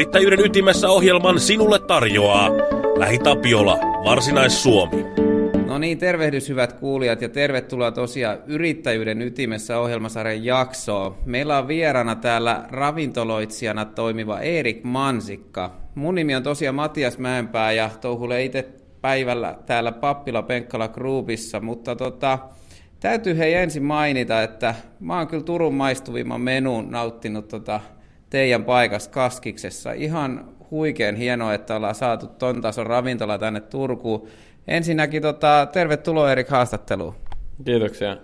Yrittäjyyden ytimessä ohjelman sinulle tarjoaa LähiTapiola, Varsinais-Suomi. No niin, tervehdys hyvät kuulijat ja tervetuloa tosiaan Yrittäjyyden ytimessä ohjelmasarjan jaksoon. Meillä on vieraana täällä ravintoloitsijana toimiva Erik Mansikka. Mun nimi on tosiaan Matias Mäenpää ja touhuilen itse päivällä täällä Pappila Penkkala Groupissa, mutta täytyy ensin mainita, että mä oon kyllä Turun maistuvimman menun nauttinut teidän paikassa Kaskiksessa. Ihan huikean hienoa, että ollaan saatu ton tason ravintola tänne Turkuun. Ensinnäkin tervetuloa Erik haastatteluun. Kiitoksia.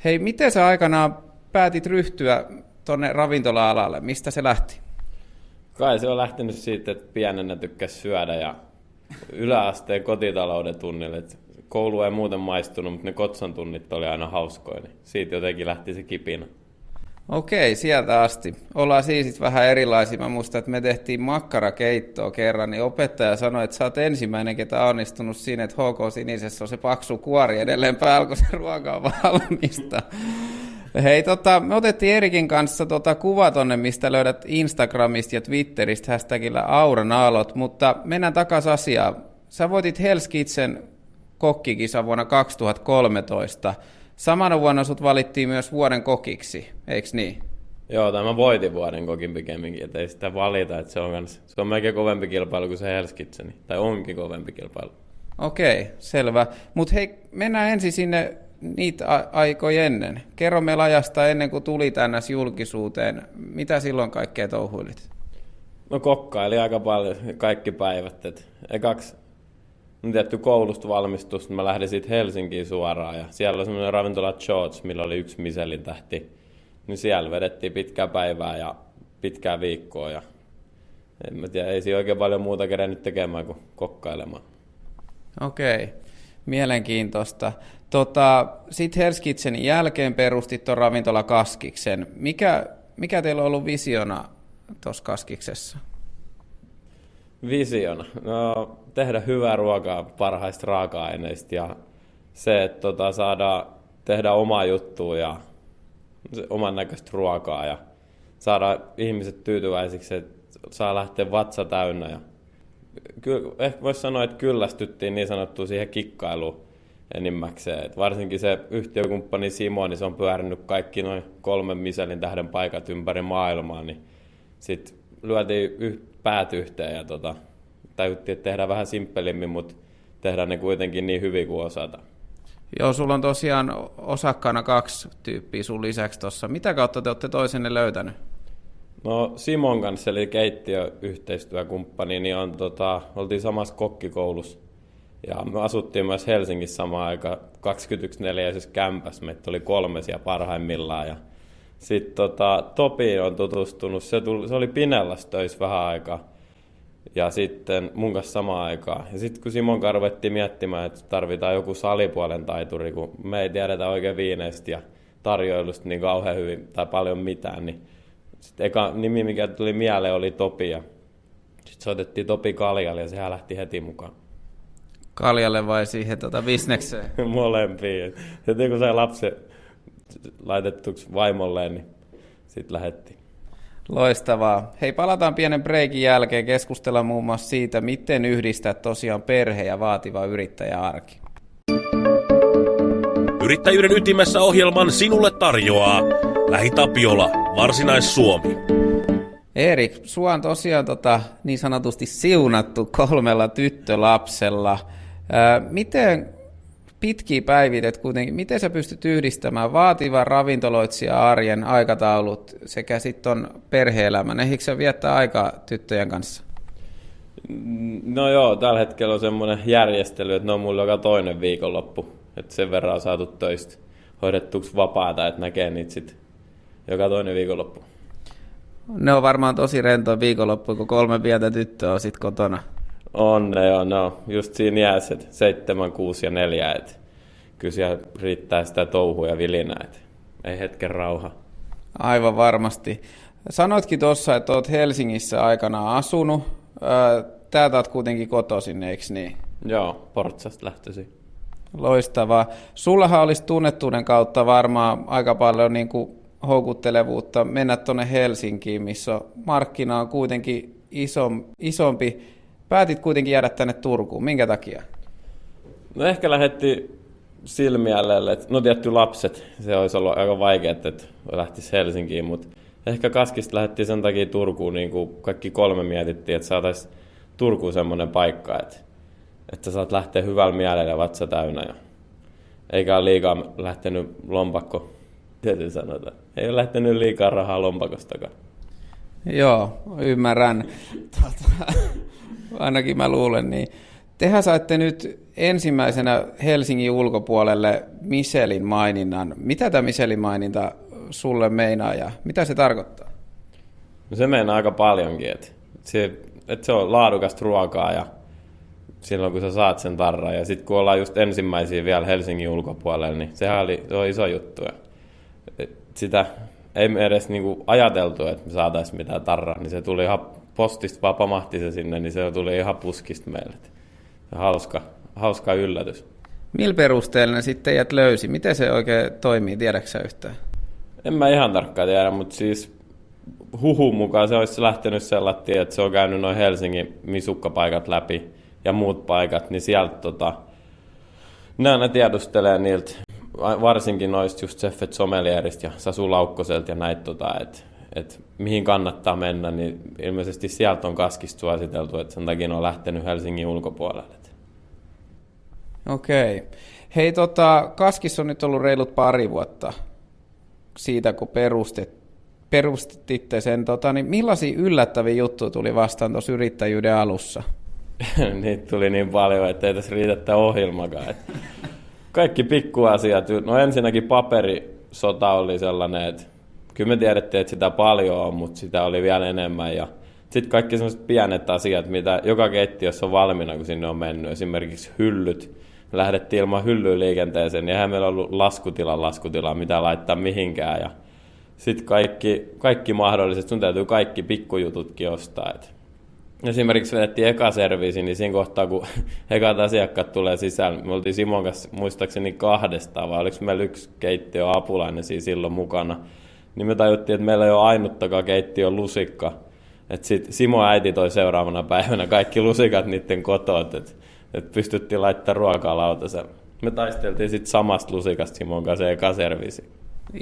Hei, miten sä aikanaan päätit ryhtyä tonne ravintola-alalle? Mistä se lähti? Kai se on lähtenyt siitä, että pienenä tykkäsi syödä ja yläasteen kotitalouden tunnille. Koulu ei muuten maistunut, mutta ne kotson tunnit oli aina hauskoja, niin siitä jotenkin lähti se kipinä. Okei, sieltä asti. Ollaan siis vähän erilaisia. Mä muistan, että me tehtiin makkarakeittoa kerran, niin opettaja sanoi, että sä oot ensimmäinen, ketä on onnistunut siinä, että HK Sinisessä on se paksu kuori edelleen päällä, kun se ruoka on valmista. Hei, me otettiin Erikin kanssa kuva tonne, mistä löydät Instagramista ja Twitteristä hashtagillä Auranaalot, mutta mennään takaisin asiaan. Sä voitit Hell's Kitchen kokkikisan vuonna 2013. Samana vuonna sut valittiin myös vuoden kokiksi, eikö niin? Joo, mä voitin vuoden kokin pikemminkin, että ei sitä valita, että se on melkein kovempi kilpailu kuin se Hell's Kitchen, tai onkin kovempi kilpailu. Okei, selvä. Mutta hei, mennään ensin sinne niitä aikoja ennen. Kerro meillä ajasta ennen kuin tuli tänne julkisuuteen. Mitä silloin kaikkea touhuilit? No kokkaili aika paljon kaikki päivät. Ekaksi tietty koulusta valmistusta, mä lähdin siitä Helsinkiin suoraan ja siellä oli semmoinen ravintola George, millä oli 1 Michelin tähti. Niin siellä vedettiin pitkää päivää ja pitkää viikkoa ja en mä tiedä, ei siinä oikein paljon muuta kerennyt tekemään kuin kokkailemaan. Okei, mielenkiintoista. Sitten Hell's Kitchenin jälkeen perustit tuon ravintola Kaskiksen. Mikä teillä on ollut visiona tuossa Kaskiksessa? Visiona? No, tehdä hyvää ruokaa parhaista raaka-aineista ja se, että saadaan tehdä omaa juttua ja oman näköistä ruokaa ja saada ihmiset tyytyväisiksi, että saa lähteä vatsa täynnä. Ja ehkä voisi sanoa, että kyllästyttiin niin sanottua siihen kikkailuun enimmäkseen. Et varsinkin se yhtiökumppani Simo, niin se on pyörinyt kaikki noin 3 Michelin tähden paikat ympäri maailmaa, niin sitten lyötiin päät yhteen ja tajuttiin, että tehdään vähän simppelimmin, mutta tehdään ne kuitenkin niin hyvin kuin osataan. Joo, sulla on tosiaan osakkaana 2 tyyppiä sun lisäksi tuossa. Mitä kautta te olette toisenne löytänyt? No Simon kanssa, eli keittiöyhteistyökumppani, niin oltiin samassa kokkikoulussa. Ja me asuttiin myös Helsingissä samaan aikaan 21/4 kämpässä. Meitä oli 3 siellä parhaimmillaan. Ja sitten Topiin on tutustunut. Se oli Pinellas töissä vähän aikaa. Ja sitten mun kanssa samaan aikaan. Ja sitten kun Simon kanssa ruvettiin miettimään, että tarvitaan joku salipuolen taituri, kun me ei tiedetä oikein viineistä ja tarjoilusta niin kauhean hyvin tai paljon mitään, niin sitten eka nimi, mikä tuli mieleen, oli Topi. Ja sitten soitettiin Topi Kaljalle ja sehän lähti heti mukaan. Kaljalle vai siihen bisnekseen? Molempiin. Heti kun sai lapsen laitettuksi vaimolleen, niin sitten lähdettiin. Loistavaa. Hei, palataan pienen breikin jälkeen keskustella muun muassa siitä, miten yhdistää tosiaan perhe ja vaativa yrittäjäarki. Yrittäjyyden ytimessä ohjelman sinulle tarjoaa LähiTapiola, Varsinais-Suomi. Erik, sua on tosiaan niin sanotusti siunattu 3 tyttölapsella. Miten pitkiä päivität kuitenkin, miten sä pystyt yhdistämään vaativan ravintoloitsija-arjen aikataulut sekä sitten perhe-elämän? Ehdikö sä viettää aikaa tyttöjen kanssa? No joo, tällä hetkellä on semmoinen järjestely, että ne on mulla joka toinen viikonloppu. Että sen verran on saatu töistä hoidettuksi vapaata, että näkee niitä sitten joka toinen viikonloppu. Ne on varmaan tosi rentoa viikonloppu, kun 3 pientä tyttöä on sitten kotona. On ne joo, no just siinä jäässä, 7, 6 ja 4, että kyllä siellä riittää sitä touhua ja vilinää, että ei hetken rauha. Aivan varmasti. Sanoitkin tuossa, että olet Helsingissä aikanaan asunut. Täältä olet kuitenkin kotoisin, eikö niin? Joo, Portsasta lähtöisin. Loistavaa. Sullahan olisi tunnettuuden kautta varmaan aika paljon niin kuin houkuttelevuutta mennä tuonne Helsinkiin, missä markkina on kuitenkin isompi. Päätit kuitenkin jäädä tänne Turkuun. Minkä takia? No ehkä lähetti silmiälle, että no tietty lapset, se olisi ollut aika vaikeaa, että lähtisi Helsinkiin, mutta ehkä Kaskista lähdettiin sen takia Turkuun, niin kuin kaikki 3 mietittiin, että saataisiin Turkuun semmoinen paikka, että saat lähteä hyvällä mielellä vatsa täynnä. Eikä ole liikaa lähtenyt lompakko, tietysti sanotaan. Ei ole lähtenyt liikaa rahaa lompakostakaan. Joo, ymmärrän. Ainakin mä luulen niin. Tehän saitte nyt ensimmäisenä Helsingin ulkopuolelle Michelin maininnan. Mitä tämä Michelin maininta sulle meinaa ja mitä se tarkoittaa? No se meinaa aika paljonkin, että se on laadukasta ruokaa ja silloin kun sä saat sen tarran ja sitten kun ollaan just ensimmäisiä vielä Helsingin ulkopuolella, niin se on iso juttu. Sitä ei me edes niinku ajateltu, että me saataisiin mitään tarraa, niin se tuli ihan postista vaan pamahti se sinne, niin se tuli ihan puskista meille. Hauska yllätys. Millä perusteella ne sitten teidät löysi? Miten se oikein toimii, tiedätkö sä yhtään? En mä ihan tarkkaan tiedä, mutta siis huhun mukaan se olisi lähtenyt sellainen, että se on käynyt noin Helsingin misukkapaikat läpi ja muut paikat, niin sieltä ne tiedustelee niiltä, varsinkin noista just Chefet Sommelierista ja Sasu Laukkoselta ja näitä, että mihin kannattaa mennä, niin ilmeisesti sieltä on Kaskista suositeltu, että sen takia on lähtenyt Helsingin ulkopuolelle. Okei. Hei, Kaskissa on nyt ollut reilut pari vuotta siitä, kun perustitte sen. Niin millaisia yllättäviä juttuja tuli vastaan tuossa yrittäjyyden alussa? Niitä tuli niin paljon, että ei tässä riitä tämä ohjelmakaan. Kaikki pikkuasiat. No ensinnäkin paperisota oli sellainen, että kyllä me tiedettiin, että sitä paljon on, mutta sitä oli vielä enemmän. Ja sitten kaikki sellaiset pienet asiat, mitä joka keittiössä on valmiina, kun sinne on mennyt. Esimerkiksi hyllyt. Me lähdettiin ilman hyllyä liikenteeseen, niin eihän meillä ollut laskutilaa, mitä laittaa mihinkään. Ja sitten kaikki mahdolliset, sun täytyy kaikki pikkujututkin ostaa. Esimerkiksi vedettiin ekaserviisi, niin siinä kohtaa, kun ekat asiakkaat tulee sisällä, me oltiin Simon kanssa muistaakseni 2, vai oliko meillä 1 keittiöapulainen siinä silloin mukana, niin me tajuttiin, että meillä ei ole ainuttakaan keittiön lusikka. Että sitten Simon äiti toi seuraavana päivänä kaikki lusikat niiden kotoot, että pystyttiin laittamaan ruokaa lautaselle. Me taisteltiin sitten samasta lusikasta Simon kanssa ekaserviisi.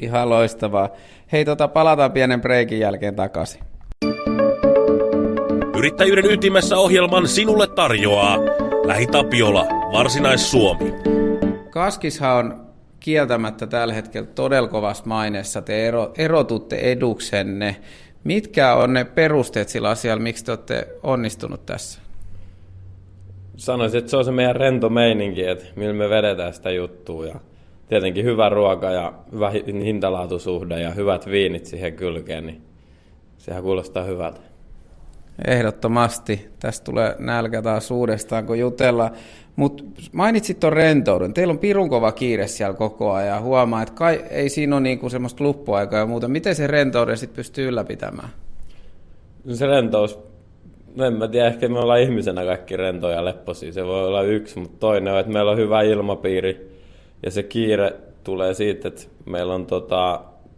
Ihan loistavaa. Hei, palataan pienen breikin jälkeen takaisin. Yrittäjyyden ytimessä ohjelman sinulle tarjoaa LähiTapiola, Varsinais-Suomi. Kaskishan on kieltämättä tällä hetkellä todella kovassa maineessa. Te erotutte eduksenne. Mitkä on ne perusteet sillä asialla, miksi te olette onnistunut tässä? Sanoisin, että se on se meidän rento meininki, että millä me vedetään sitä juttua. Ja tietenkin hyvä ruoka ja hyvä hintalaatusuhde ja hyvät viinit siihen kylkeen, niin sehän kuulostaa hyvältä. Ehdottomasti. Tästä tulee nälkä taas uudestaan, kun jutellaan. Mutta mainitsit tuon rentouden. Teillä on pirun kova kiire siellä koko ajan ja huomaa, että ei siinä ole niinku semmoista luppuaikaa ja muuta. Miten se rentouden sitten pystyy ylläpitämään? Se rentous, no en mä tiedä, ehkä me ollaan ihmisenä kaikki rentoja ja lepposia. Se voi olla yksi, mutta toinen on, että meillä on hyvä ilmapiiri. Ja se kiire tulee siitä, että meillä on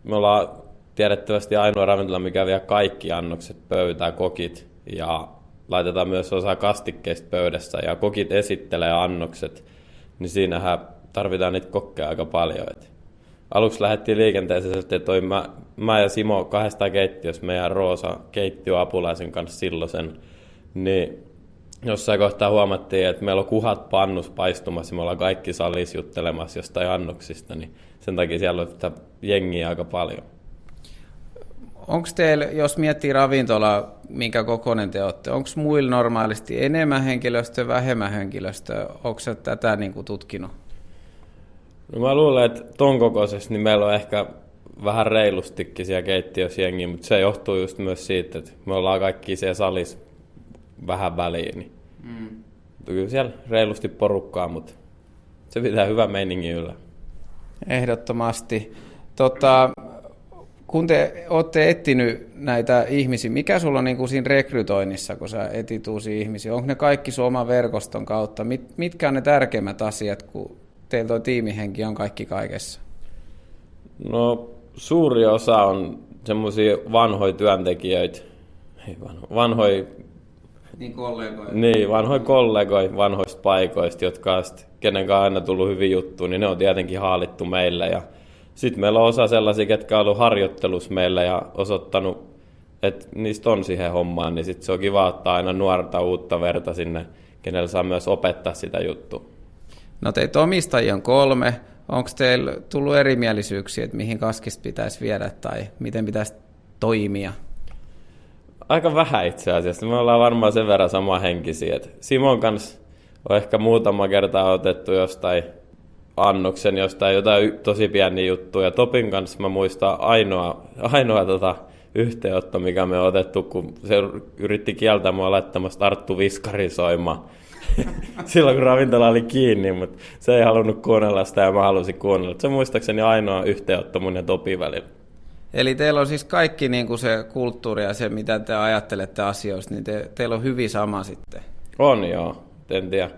me ollaan tiedettävästi ainoa ravintola, mikä vie kaikki annokset pöytään, kokit, ja laitetaan myös osa kastikkeista pöydässä, ja kokit esittelee annokset, niin siinähän tarvitaan niitä kokkeja aika paljon. Aluksi lähdettiin liikenteeseen, että mä ja Simo 2 keittiössä, meidän Roosa keittiöapulaisen kanssa silloisen, niin jossain kohtaa huomattiin, että meillä on kuhat pannus paistumassa, ja me ollaan kaikki salissa juttelemassa jostain annoksista, niin sen takia siellä on sitä jengiä aika paljon. Onko teillä, jos miettii ravintolaa, minkä kokoinen te olette, onko muilla normaalisti enemmän henkilöstöä, vähemmän henkilöstöä? Onko sä tätä tutkinut? No mä luulen, että ton kokoisessa niin meillä on ehkä vähän reilustikin siellä keittiössä jengiä, mutta se johtuu just myös siitä, että me ollaan kaikki siellä salissa vähän väliin. Niin. Kyllä siellä reilusti porukkaa, mutta se pitää hyvä meiningin yllä. Ehdottomasti. Kun te olette etsinyt näitä ihmisiä, mikä sulla on siinä rekrytoinnissa, kun sä etit uusia ihmisiä? Onko ne kaikki sun oman verkoston kautta? Mitkä on ne tärkeimmät asiat, kun teillä tuo tiimihenki on kaikki kaikessa? No suuri osa on semmoisia vanhoja työntekijöitä, vanhoja kollegoja vanhoista paikoista, jotka on kenen kanssa aina tullut hyvin juttuun, niin ne on tietenkin haalittu meille. Ja sitten meillä on osa sellaisia, ketkä on ollut harjoittelussa meillä ja osoittanut, että niistä on siihen hommaan, niin sitten se on kiva ottaa aina nuorta uutta verta sinne, kenellä saa myös opettaa sitä juttua. No teitä omistajia on 3. Onko teillä tullut erimielisyyksiä, että mihin kaskista pitäisi viedä tai miten pitäisi toimia? Aika vähän itse asiassa. Me ollaan varmaan sen verran samanhenkisiä. Simon kanssa on ehkä muutama kerta otettu jostain annoksen, jostain jotain tosi pieniä juttuja. Topin kanssa mä muistan ainoa yhteenotto, mikä me on otettu, kun se yritti kieltää mua laittamasta Arttu Viskarin soimaan. Silloin kun ravintola oli kiinni, mutta se ei halunnut kuunnella sitä ja mä halusin kuunnella. Se on muistaakseni ainoa yhteenotto mun ja Topin välillä. Eli teillä on siis kaikki niin kuin se kulttuuri ja se, mitä te ajattelette asioista, niin teillä on hyvin sama sitten. On joo, en tiedä.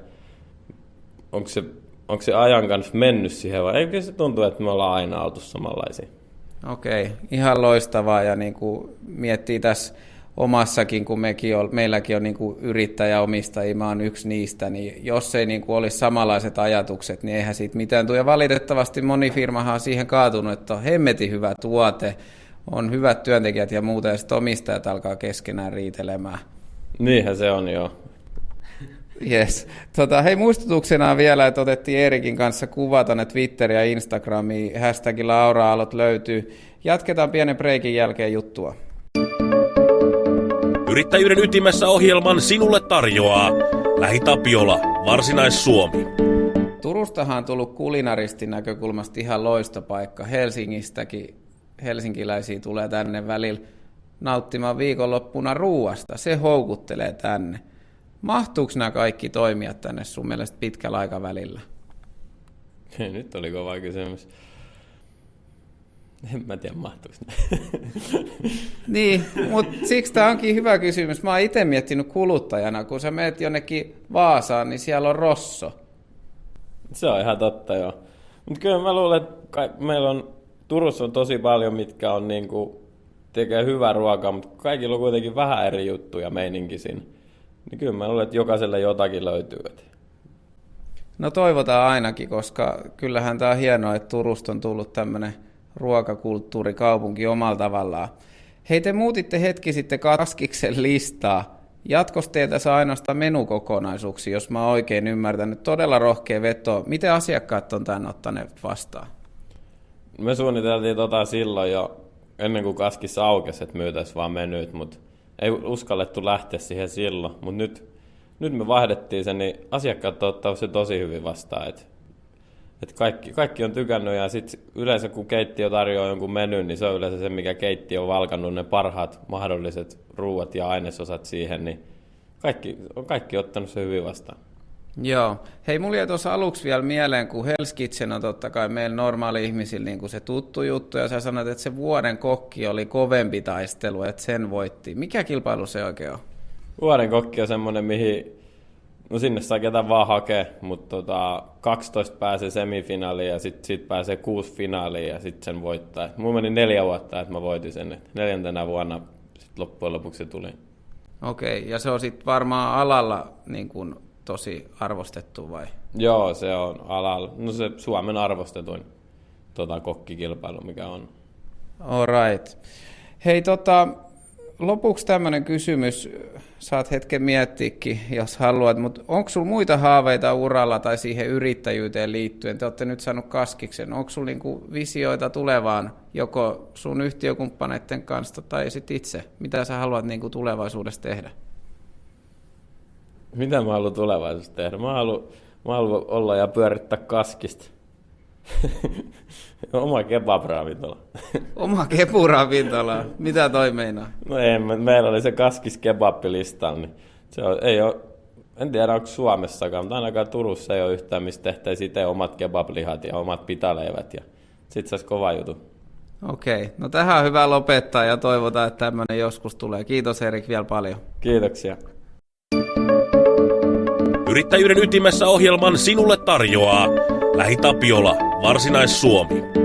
Onko se ajan kanssa mennyt siihen vai eikö se tuntuu, että me ollaan aina oltu samanlaisia? Okei, ihan loistavaa ja niin kuin miettii tässä omassakin, kun meilläkin on niin kuin yrittäjäomistajia, mä oon yksi niistä, niin jos ei niin kuin olisi samanlaiset ajatukset, niin eihän siitä mitään tule. Ja valitettavasti moni firmahan on siihen kaatunut, että on hemmetin hyvä tuote, on hyvät työntekijät ja muuta, ja sitten omistajat alkaa keskenään riitelemään. Niinhän se on, joo. Yes. Hei, muistutuksena vielä, että otettiin Eerikin kanssa kuva tuonne Twitteriin ja Instagramiin, hashtagilla Aura-aallot löytyy. Jatketaan pienen breikin jälkeen juttua. Yrittäjyyden ytimessä ohjelman sinulle tarjoaa LähiTapiola, Varsinais-Suomi. Turustahan on tullut kulinaristin näkökulmasta ihan loistopaikka. Helsingistäkin helsinkiläisiä tulee tänne välillä nauttimaan viikonloppuna ruuasta. Se houkuttelee tänne. Mahtuuko nämä kaikki toimijat tänne sun mielestä pitkällä aikavälillä? Nyt oli kova kysymys. En mä tiedä, mahtuuko ne. Niin, mutta siksi tämä onkin hyvä kysymys. Mä oon itse miettinyt kuluttajana, kun sä meet jonnekin Vaasaan, niin siellä on Rosso. Se on ihan totta, joo. Mutta kyllä mä luulen, että meillä on Turussa on tosi paljon, mitkä on niinku, tekee hyvää ruokaa, mutta kaikilla on kuitenkin vähän eri juttuja meininki siinä. Niin kyllä mä luulen, että jokaiselle jotakin löytyy. No toivotaan ainakin, koska kyllähän tämä on hienoa, että Turusta on tullut tämmöinen ruokakulttuurikaupunki omalla tavallaan. Hei, te muutitte hetki sitten Kaskiksen listaa. Jatkos teiltä saa ainoastaan menukokonaisuuksia, jos mä oon oikein ymmärtänyt. Todella rohkea veto. Miten asiakkaat on tämän ottaneet vastaan? Me suunniteltiin silloin jo ennen kuin Kaskissa aukesi, että myytäisiin vaan menyt, mutta ei uskallettu lähteä siihen silloin. Mutta nyt me vaihdettiin sen, niin asiakkaat on ottanut se tosi hyvin vastaan. Et kaikki on tykännyt ja sitten yleensä kun keittiö tarjoaa jonkun menyn, niin se on yleensä se, mikä keittiö on valkannut ne parhaat mahdolliset ruuat ja ainesosat siihen, niin kaikki on ottanut se hyvin vastaan. Joo. Hei, mulla jäi tuossa aluksi vielä mieleen, kun Hell's Kitchen on totta kai meillä normaali-ihmisillä niin kuin se tuttu juttu, ja sä sanoit, että se vuoden kokki oli kovempi taistelu, että sen voitti. Mikä kilpailu se oikein on? Vuoden kokki on semmoinen, mihin no sinne saa ketä vaan hakea, mutta 12 pääsee semifinaaliin ja sitten pääsee 6 finaaliin ja sitten sen voittaa. Mulla meni 4 vuotta, että mä voitin sen. 4. vuonna sit loppujen lopuksi se tuli. Okei, ja se on sitten varmaan alalla niin kun tosi arvostettu vai? Joo, se on alalla. No se Suomen arvostetuin kokkikilpailu, mikä on. All right. Hei, lopuksi tämmöinen kysymys. Saat hetken miettiäkin, jos haluat, mutta onko sulla muita haaveita uralla tai siihen yrittäjyyteen liittyen? Te olette nyt saanut Kaskiksen. Onko sulla niinku visioita tulevaan, joko sun yhtiökumppaneiden kanssa tai sitten itse? Mitä sä haluat niinku tulevaisuudessa tehdä? Mitä mä haluan tulevaisuudessa tehdä? Mä haluan olla ja pyörittää Kaskista. Oma kebab-ravintola. Oma kebab-ravintola? Mitä toi meinaa? No ei, meillä oli se Kaskis kebab-listalla, niin en tiedä onko Suomessakaan, mutta ainakaan Turussa ei ole yhtään, mistä tehtäisiin itse omat kebab-lihat ja omat pitaleivät ja sit saisi kova jutu. Okei, no tähän on hyvä lopettaa ja toivotaan, että tämmöinen joskus tulee. Kiitos Erik vielä paljon. Kiitoksia. Yrittäjyyden ytimessä ohjelman sinulle tarjoaa LähiTapiola, Varsinais-Suomi.